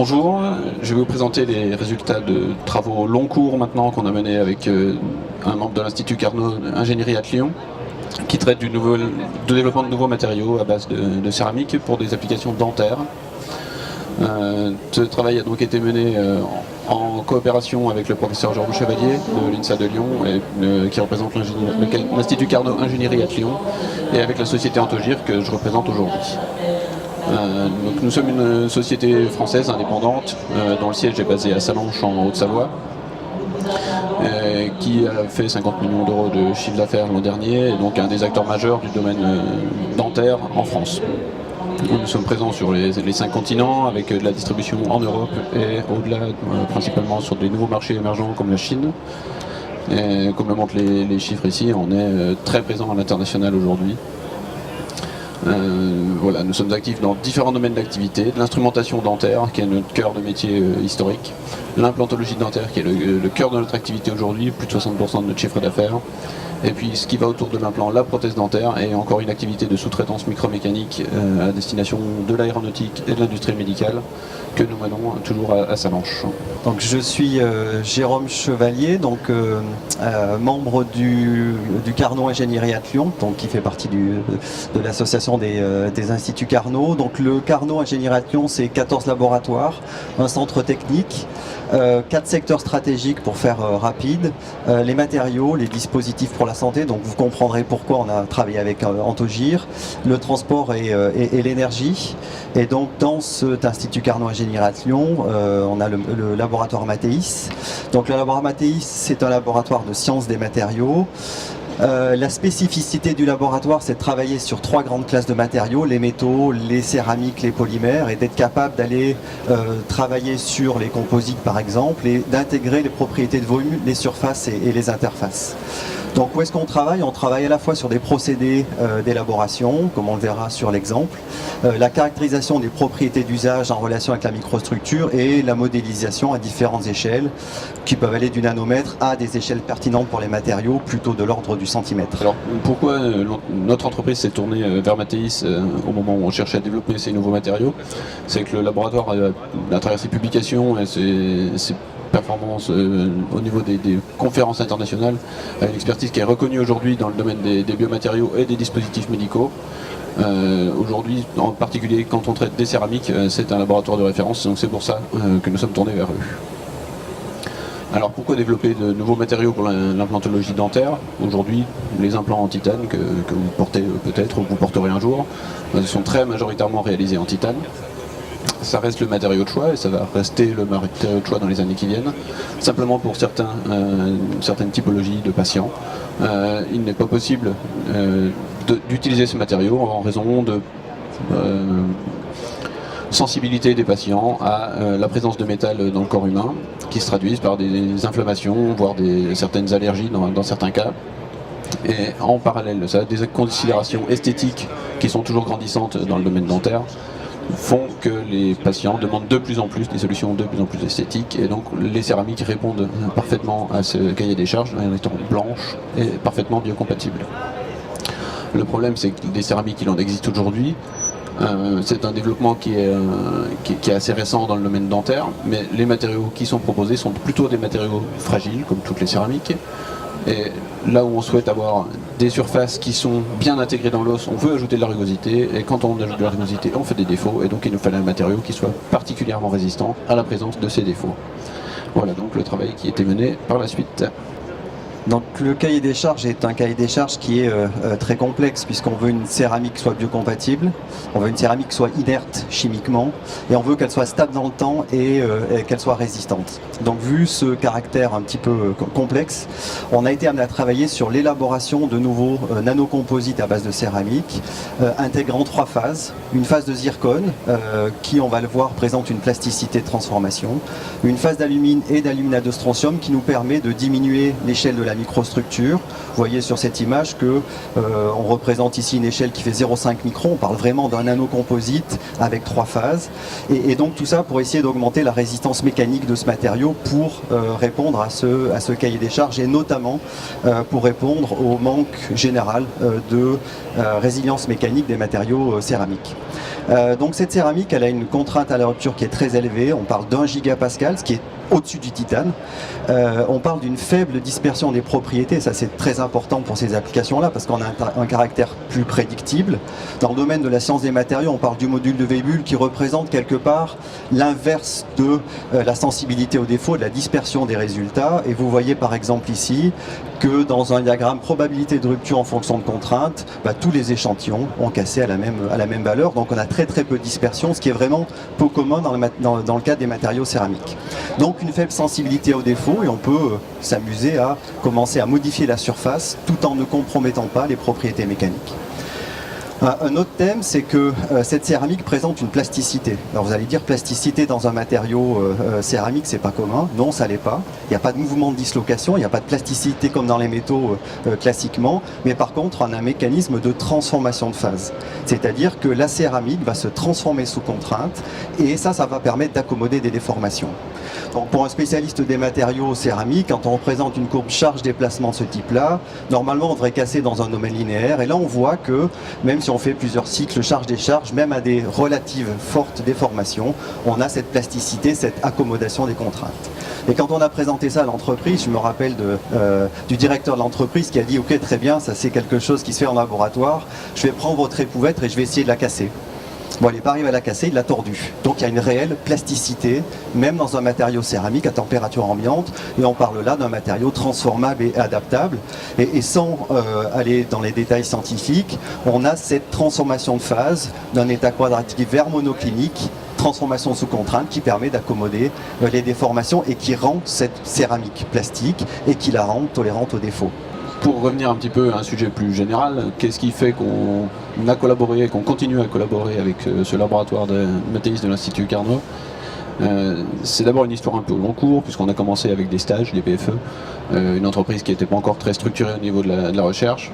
Bonjour, je vais vous présenter les résultats de travaux long cours maintenant qu'on a menés avec un membre de l'Institut Carnot Ingénierie à Lyon qui traite de développement de nouveaux matériaux à base de céramique pour des applications dentaires. Ce travail a donc été mené en coopération avec le professeur Jérôme Chevalier de l'INSA de Lyon qui représente l'Institut Carnot Ingénierie à Lyon et avec la société Antogir que je représente aujourd'hui. Donc nous sommes une société française indépendante dont le siège est basé à Sallanches en Haute-Savoie qui a fait 50 millions d'euros de chiffre d'affaires l'an dernier et donc un des acteurs majeurs du domaine dentaire en France. Nous sommes présents sur les 5 continents avec de la distribution en Europe et au-delà, principalement sur des nouveaux marchés émergents comme la Chine. Et comme le montrent les chiffres ici, on est très présent à l'international aujourd'hui. Voilà, nous sommes actifs dans différents domaines d'activité, de l'instrumentation dentaire qui est notre cœur de métier historique, l'implantologie dentaire qui est le cœur de notre activité aujourd'hui, plus de 60% de notre chiffre d'affaires, et puis ce qui va autour de l'implant, la prothèse dentaire et encore une activité de sous-traitance micromécanique à destination de l'aéronautique et de l'industrie médicale que nous menons toujours à Sallanches. Donc je suis Jérôme Chevalier, donc membre du Carnot Ingénierie à Lyon, donc qui fait partie de l'association des instituts Carnot. Donc le Carnot Ingénierie à Lyon, c'est 14 laboratoires, un centre technique, 4 secteurs stratégiques pour faire rapide, les matériaux, les dispositifs pour la santé, donc vous comprendrez pourquoi on a travaillé avec Antogir, le transport et l'énergie. Et donc dans cet institut Carnot Ingénierie à Lyon, on a le laboratoire Mathéis. Donc le laboratoire Mathéis, c'est un laboratoire de sciences des matériaux. La spécificité du laboratoire, c'est de travailler sur 3 grandes classes de matériaux, les métaux, les céramiques, les polymères, et d'être capable d'aller travailler sur les composites par exemple, et d'intégrer les propriétés de volume, les surfaces et les interfaces. Donc où est-ce qu'on travaille? On travaille à la fois sur des procédés d'élaboration, comme on le verra sur l'exemple, la caractérisation des propriétés d'usage en relation avec la microstructure et la modélisation à différentes échelles, qui peuvent aller du nanomètre à des échelles pertinentes pour les matériaux, plutôt de l'ordre du centimètre. Alors pourquoi notre entreprise s'est tournée vers Mathéis au moment où on cherchait à développer ces nouveaux matériaux? C'est que le laboratoire, à travers ses publications et ses performances au niveau des conférences internationales, a une expertise qui est reconnue aujourd'hui dans le domaine des biomatériaux et des dispositifs médicaux. Aujourd'hui, en particulier quand on traite des céramiques, c'est un laboratoire de référence, donc c'est pour ça que nous sommes tournés vers eux. Alors pourquoi développer de nouveaux matériaux pour l'implantologie dentaire? Aujourd'hui, les implants en titane que vous portez peut-être ou que vous porterez un jour sont très majoritairement réalisés en titane. Ça reste le matériau de choix et ça va rester le matériau de choix dans les années qui viennent. Simplement pour certaines typologies de patients, il n'est pas possible d'utiliser ce matériau en raison de sensibilité des patients à la présence de métal dans le corps humain qui se traduisent par des inflammations, voire certaines allergies dans certains cas. Et en parallèle de ça, des considérations esthétiques qui sont toujours grandissantes dans le domaine dentaire font que les patients demandent de plus en plus des solutions de plus en plus esthétiques, et donc les céramiques répondent parfaitement à ce cahier des charges en étant blanches et parfaitement biocompatibles. Le problème, c'est que des céramiques, il en existe aujourd'hui. C'est un développement qui est assez récent dans le domaine dentaire, mais les matériaux qui sont proposés sont plutôt des matériaux fragiles, comme toutes les céramiques. Et là où on souhaite avoir des surfaces qui sont bien intégrées dans l'os, on veut ajouter de la rugosité, et quand on ajoute de la rugosité, on fait des défauts, et donc il nous fallait un matériau qui soit particulièrement résistant à la présence de ces défauts. Voilà donc le travail qui a été mené par la suite. Donc le cahier des charges est un cahier des charges qui est très complexe, puisqu'on veut une céramique qui soit biocompatible, on veut une céramique qui soit inerte chimiquement, et on veut qu'elle soit stable dans le temps et qu'elle soit résistante. Donc vu ce caractère un petit peu complexe, on a été amené à travailler sur l'élaboration de nouveaux nanocomposites à base de céramique, intégrant 3 phases. Une phase de zircone, qui, on va le voir, présente une plasticité de transformation. Une phase d'alumine et d'aluminate de strontium qui nous permet de diminuer l'échelle de la microstructure. Vous voyez sur cette image que on représente ici une échelle qui fait 0,5 microns. On parle vraiment d'un nanocomposite avec 3 phases. Et donc tout ça pour essayer d'augmenter la résistance mécanique de ce matériau pour répondre à ce cahier des charges et notamment pour répondre au manque général de résilience mécanique des matériaux céramiques. Donc cette céramique, elle a une contrainte à la rupture qui est très élevée. On parle d'1 gigapascal, ce qui est au-dessus du titane. On parle d'une faible dispersion des propriétés, ça c'est très important pour ces applications-là parce qu'on a un caractère plus prédictible. Dans le domaine de la science des matériaux, on parle du module de Weibull qui représente quelque part l'inverse de la sensibilité au défaut, de la dispersion des résultats. Et vous voyez par exemple ici que dans un diagramme probabilité de rupture en fonction de contraintes, tous les échantillons ont cassé à la même valeur. Donc on a très peu de dispersion, ce qui est vraiment peu commun dans le cadre des matériaux céramiques. Donc une faible sensibilité au défaut et on peut s'amuser à commencer à modifier la surface tout en ne compromettant pas les propriétés mécaniques. Un autre thème, c'est que cette céramique présente une plasticité. Alors vous allez dire plasticité dans un matériau céramique, c'est pas commun. Non, ça l'est pas. Il n'y a pas de mouvement de dislocation, il n'y a pas de plasticité comme dans les métaux classiquement, mais par contre on a un mécanisme de transformation de phase. C'est-à-dire que la céramique va se transformer sous contrainte et ça va permettre d'accommoder des déformations. Donc pour un spécialiste des matériaux céramiques, quand on représente une courbe charge-déplacement de ce type-là, normalement on devrait casser dans un domaine linéaire et là on voit que même si on fait plusieurs cycles charge-décharge, même à des relatives fortes déformations, on a cette plasticité, cette accommodation des contraintes. Et quand on a présenté ça à l'entreprise, je me rappelle du directeur de l'entreprise qui a dit « Ok, très bien, ça c'est quelque chose qui se fait en laboratoire, je vais prendre votre épouvette et je vais essayer de la casser. » Bon, il n'est pas arrivé à la casser, il l'a tordue. Donc il y a une réelle plasticité, même dans un matériau céramique à température ambiante, et on parle là d'un matériau transformable et adaptable. Et sans aller dans les détails scientifiques, on a cette transformation de phase d'un état quadratique vers monoclinique, transformation sous contrainte qui permet d'accommoder les déformations et qui rend cette céramique plastique et qui la rend tolérante aux défauts. Pour revenir un petit peu à un sujet plus général, qu'est-ce qui fait qu'on a collaboré, qu'on continue à collaborer avec ce laboratoire de métallistes de l'Institut Carnot? C'est d'abord une histoire un peu au long cours, puisqu'on a commencé avec des stages, des PFE, une entreprise qui n'était pas encore très structurée au niveau de la recherche,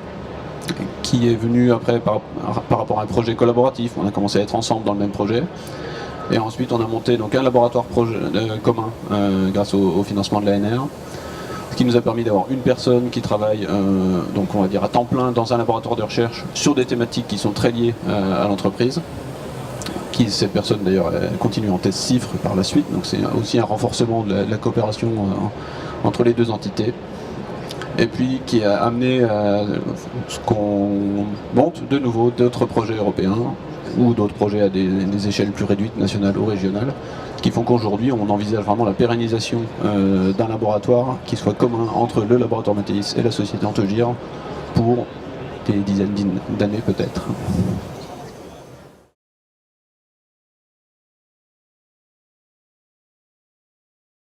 qui est venue après par rapport à un projet collaboratif. On a commencé à être ensemble dans le même projet. Et ensuite, on a monté donc un laboratoire commun grâce au financement de l'ANR. Ce qui nous a permis d'avoir une personne qui travaille, donc on va dire à temps plein dans un laboratoire de recherche sur des thématiques qui sont très liées à l'entreprise. Cette personne d'ailleurs continue en test CIFRE par la suite, donc c'est aussi un renforcement de la coopération entre les deux entités. Et puis qui a amené à ce qu'on monte de nouveau d'autres projets européens ou d'autres projets à des échelles plus réduites, nationales ou régionales, qui font qu'aujourd'hui on envisage vraiment la pérennisation d'un laboratoire qui soit commun entre le laboratoire Météis et la société Antogir pour des dizaines d'années peut-être.